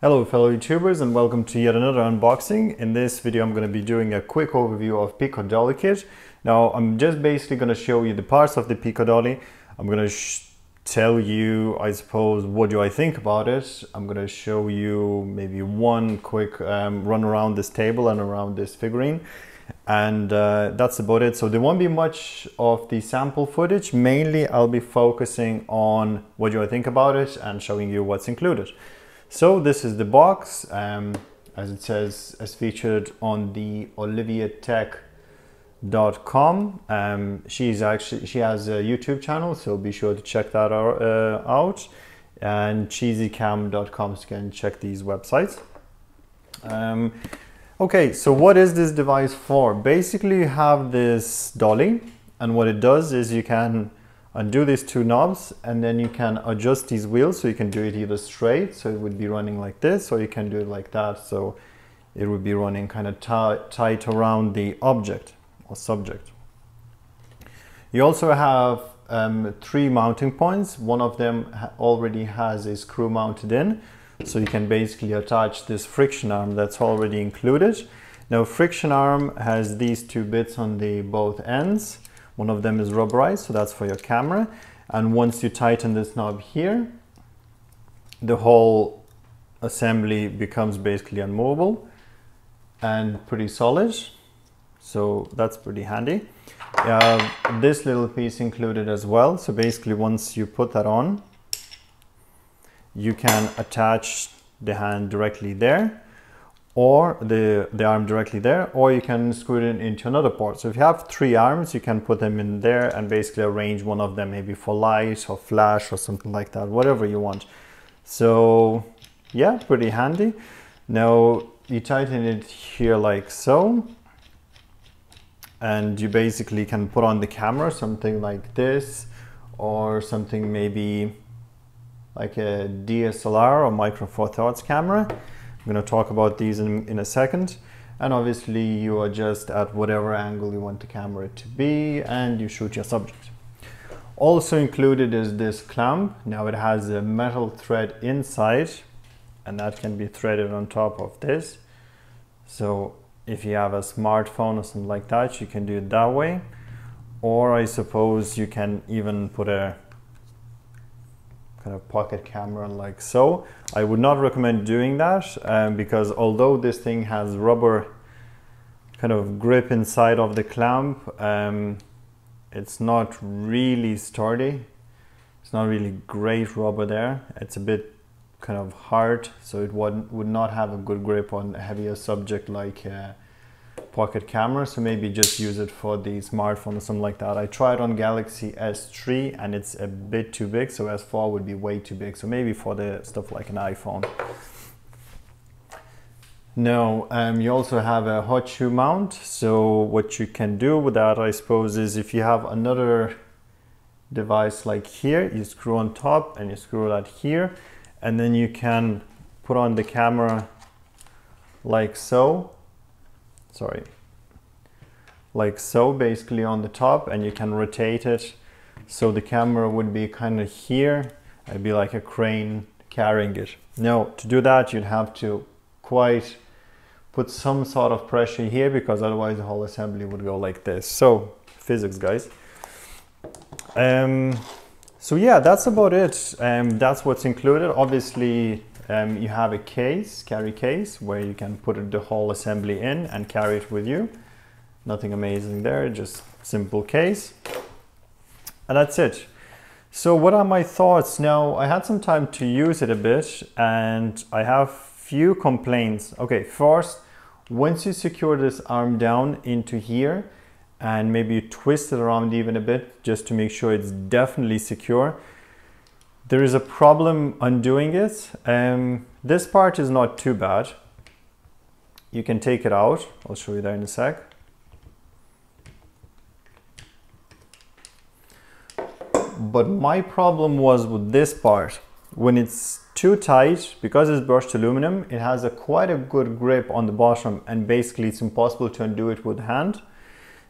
Hello fellow YouTubers and welcome to yet another unboxing. In this video I'm going to be doing a quick overview of Pico Dolly Kit. Now I'm just basically going to show you the parts of the Pico Dolly. I'm going to tell you, I suppose, what do I think about it. I'm going to show you maybe one quick run around this table and around this figurine. And that's about it. So there won't be much of the sample footage. Mainly I'll be focusing on what do I think about it and showing you what's included. So this is the box, as it says, as featured on the oliviatech.com. She has a YouTube channel, so be sure to check that out. And CheesyCam.com, so you can check these websites. Okay, so what is this device for? Basically you have this dolly, and what it does is you can undo these two knobs and then you can adjust these wheels, so you can do it either straight, so it would be running like this, or you can do it like that, so it would be running kind of tight around the object or subject. You also have 3 mounting points. One of them already has a screw mounted in, so you can basically attach this friction arm that's already included. Now friction arm has these 2 bits on the both ends. One of them is rubberized, so that's for your camera. And once you tighten this knob here, the whole assembly becomes basically unmovable and pretty solid. So that's pretty handy. This little piece included as well. So basically once you put that on, you can attach the hand directly there, or the arm directly there, or you can screw it into another port. So if you have 3 arms, you can put them in there and basically arrange one of them maybe for light or flash or something like that, whatever you want. So yeah, pretty handy. Now you tighten it here like so, and you basically can put on the camera, something like this, or something maybe like a DSLR or Micro Four Thirds camera. I'm going to talk about these in a second. And obviously you adjust at whatever angle you want the camera to be, and you shoot your subject. Also included is this clamp. Now it has a metal thread inside, and that can be threaded on top of this. So if you have a smartphone or something like that, you can do it that way. Or I suppose you can even put a kind of pocket camera like so. I would not recommend doing that because although this thing has rubber kind of grip inside of the clamp, it's not really sturdy. It's not really great rubber there. It's a bit kind of hard, so it would not have a good grip on a heavier subject like a pocket camera. So maybe just use it for the smartphone or something like that. I tried on Galaxy S3 and it's a bit too big, so S4 would be way too big, so maybe for the stuff like an iPhone. Now you also have a hot shoe mount. So what you can do with that, I suppose, is if you have another device like here, you screw on top and you screw that here, and then you can put on the camera like so. Like so, basically on the top, and you can rotate it so the camera would be kind of here. It'd be like a crane carrying it. Now to do that you'd have to quite put some sort of pressure here, because otherwise the whole assembly would go like this. So physics, guys. So yeah, that's about it. That's what's included. Obviously you have a carry case where you can put the whole assembly in and carry it with you. Nothing amazing there, just simple case. And that's it. So what are my thoughts? Now I had some time to use it a bit and I have few complaints. Okay, first, once you secure this arm down into here and maybe you twist it around even a bit just to make sure it's definitely secure, there is a problem undoing it. This part is not too bad. You can take it out. I'll show you that in a sec. But my problem was with this part. When it's too tight, because it's brushed aluminum, it has quite a good grip on the bottom, and basically it's impossible to undo it with hand.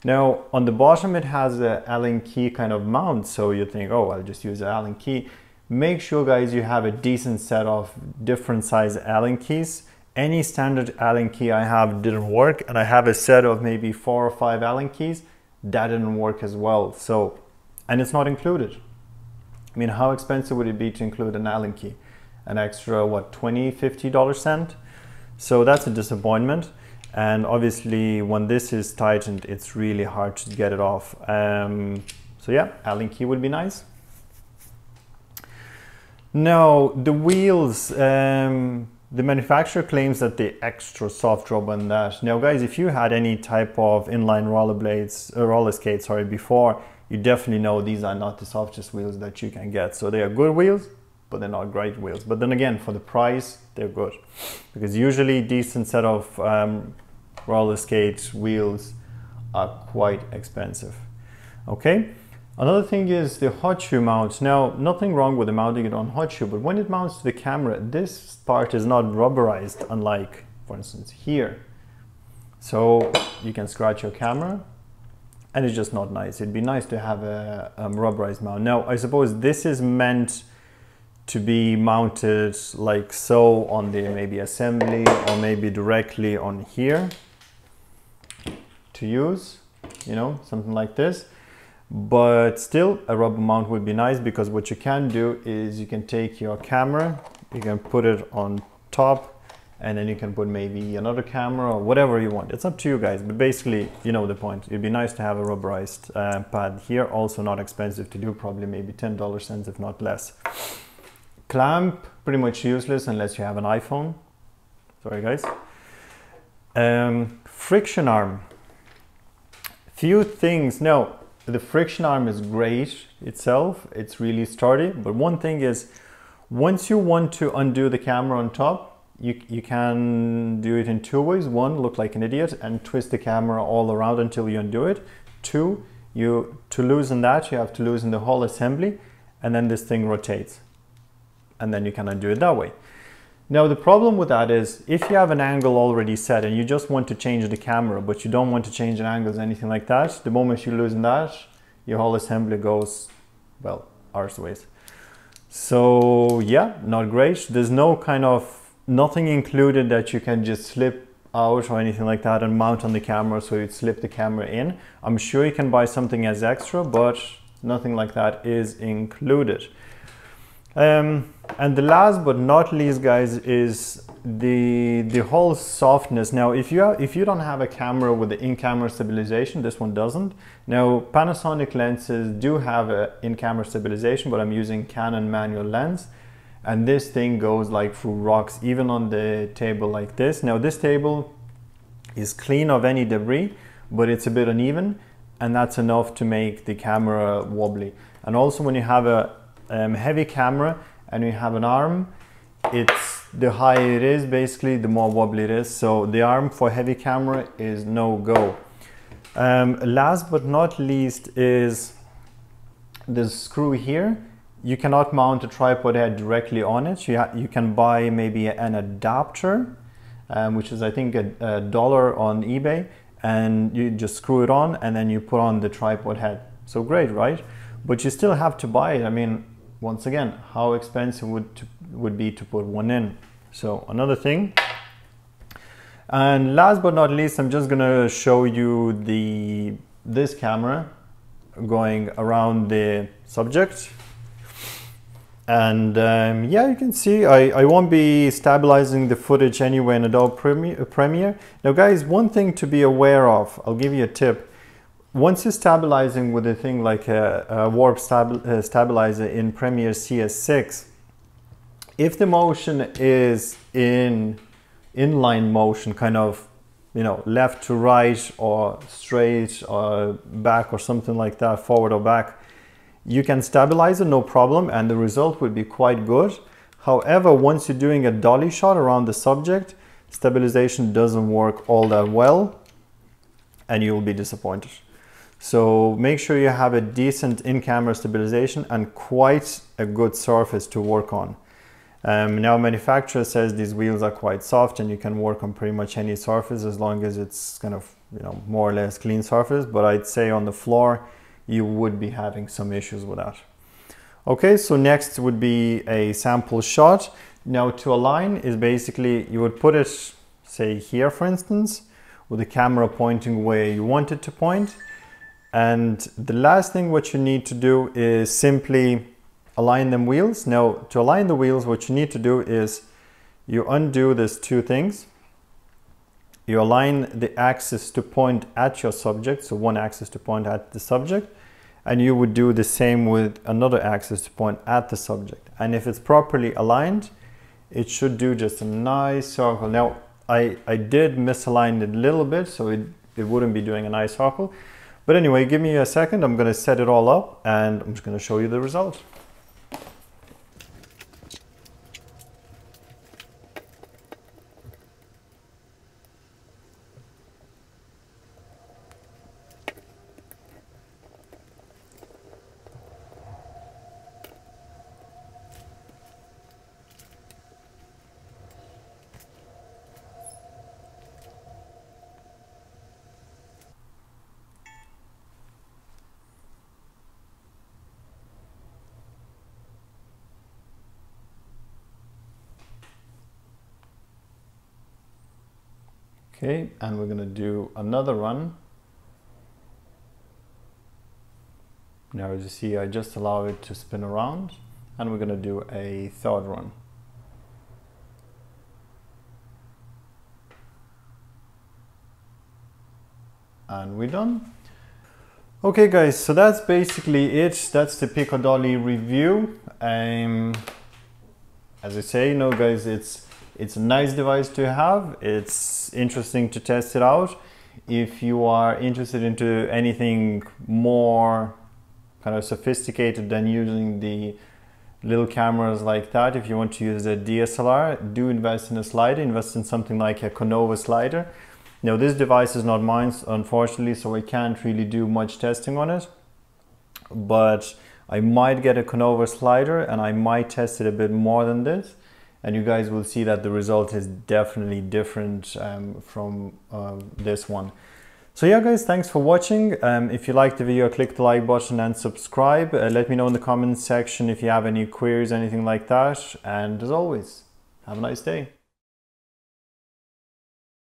Now on the bottom it has a Allen key kind of mount, so you think, oh, I'll just use an Allen key. Make sure guys you have a decent set of different size Allen keys. Any standard Allen key I have didn't work, and I have a set of maybe 4 or 5 Allen keys that didn't work as well. So, and it's not included. I mean, how expensive would it be to include an Allen key? An extra, what, $20, $50 cent? So that's a disappointment. And obviously when this is tightened, it's really hard to get it off. So yeah, Allen key would be nice. Now the wheels, the manufacturer claims that they're extra soft rubber and that. Now guys, if you had any type of inline roller skates before, you definitely know these are not the softest wheels that you can get. So they are good wheels, but they're not great wheels. But then again, for the price, they're good. Because usually decent set of roller skate wheels are quite expensive. Okay. Another thing is the hot shoe mount. Now, nothing wrong with mounting it on hot shoe, but when it mounts to the camera, this part is not rubberized, unlike, for instance, here. So you can scratch your camera, and it's just not nice. It'd be nice to have a rubberized mount. Now, I suppose this is meant to be mounted like so on the maybe assembly, or maybe directly on here to use, you know, something like this. But still, a rubber mount would be nice, because what you can do is you can take your camera, you can put it on top, and then you can put maybe another camera or whatever you want. It's up to you guys, but basically, you know the point. It'd be nice to have a rubberized pad here. Also not expensive to do, probably maybe $10 cents, if not less. Clamp, pretty much useless unless you have an iPhone. Sorry guys. Friction arm. Few things. Now, the friction arm is great itself, it's really sturdy, but one thing is, once you want to undo the camera on top, you can do it in 2 ways. One, look like an idiot and twist the camera all around until you undo it. 2, to loosen that, you have to loosen the whole assembly, and then this thing rotates, and then you can undo it that way. Now the problem with that is, if you have an angle already set and you just want to change the camera, but you don't want to change the angles, anything like that, the moment you loosen that, your whole assembly goes, well, arse ways. So yeah, not great. There's no kind of, nothing included that you can just slip out or anything like that and mount on the camera, so you'd slip the camera in. I'm sure you can buy something as extra, but nothing like that is included. And the last but not least, guys, is the whole softness. Now, if you don't have a camera with the in-camera stabilization, this one doesn't. Now, Panasonic lenses do have a in-camera stabilization, but I'm using Canon manual lens, and this thing goes like through rocks, even on the table like this. Now, this table is clean of any debris, but it's a bit uneven, and that's enough to make the camera wobbly. And also, when you have a heavy camera and you have an arm, it's the higher it is, basically the more wobbly it is. So the arm for heavy camera is no go. Last but not least is the screw here. You cannot mount a tripod head directly on it. You can buy maybe an adapter, which is I think $1 on eBay, and you just screw it on and then you put on the tripod head. So great, right? But you still have to buy it. I mean, once again, how expensive would be to put one in? So another thing. And last but not least, I'm just gonna show you this camera going around the subject. And yeah, you can see I won't be stabilizing the footage anyway in Adobe Premiere. Now guys, one thing to be aware of, I'll give you a tip. Once you're stabilizing with a thing like a warp stabilizer in Premiere CS6, if the motion is in inline motion, kind of, you know, left to right or straight or back or something like that, forward or back, you can stabilize it, no problem, and the result will be quite good. However, once you're doing a dolly shot around the subject, stabilization doesn't work all that well, and you will be disappointed. So make sure you have a decent in-camera stabilization and quite a good surface to work on. Now, manufacturer says these wheels are quite soft and you can work on pretty much any surface as long as it's kind of, you know, more or less clean surface. But I'd say on the floor, you would be having some issues with that. Okay, so next would be a sample shot. Now to align is basically you would put it, say here for instance, with the camera pointing where you want it to point. And the last thing what you need to do is simply align them wheels. Now to align the wheels, what you need to do is you undo these two things. You align the axis to point at your subject, so one axis to point at the subject, and you would do the same with another axis to point at the subject. And if it's properly aligned, it should do just a nice circle. Now, I did misalign it a little bit, so it wouldn't be doing a nice circle. But anyway, give me a second, I'm gonna set it all up and I'm just gonna show you the result. Okay, and we're gonna do another run. Now as you see, I just allow it to spin around, and we're gonna do a third run. And we're done. Okay guys, so that's basically it. That's the Pico Dolly review. As I say, you know guys, it's a nice device to have. It's interesting to test it out. If you are interested into anything more kind of sophisticated than using the little cameras like that, if you want to use a DSLR, do invest in a slider, invest in something like a Konova slider. Now this device is not mine, unfortunately, so I can't really do much testing on it, but I might get a Konova slider and I might test it a bit more than this. And you guys will see that the result is definitely different from this one. So yeah guys, thanks for watching. If you liked the video, click the like button and subscribe. Let me know in the comments section if you have any queries, anything like that. And as always, have a nice day.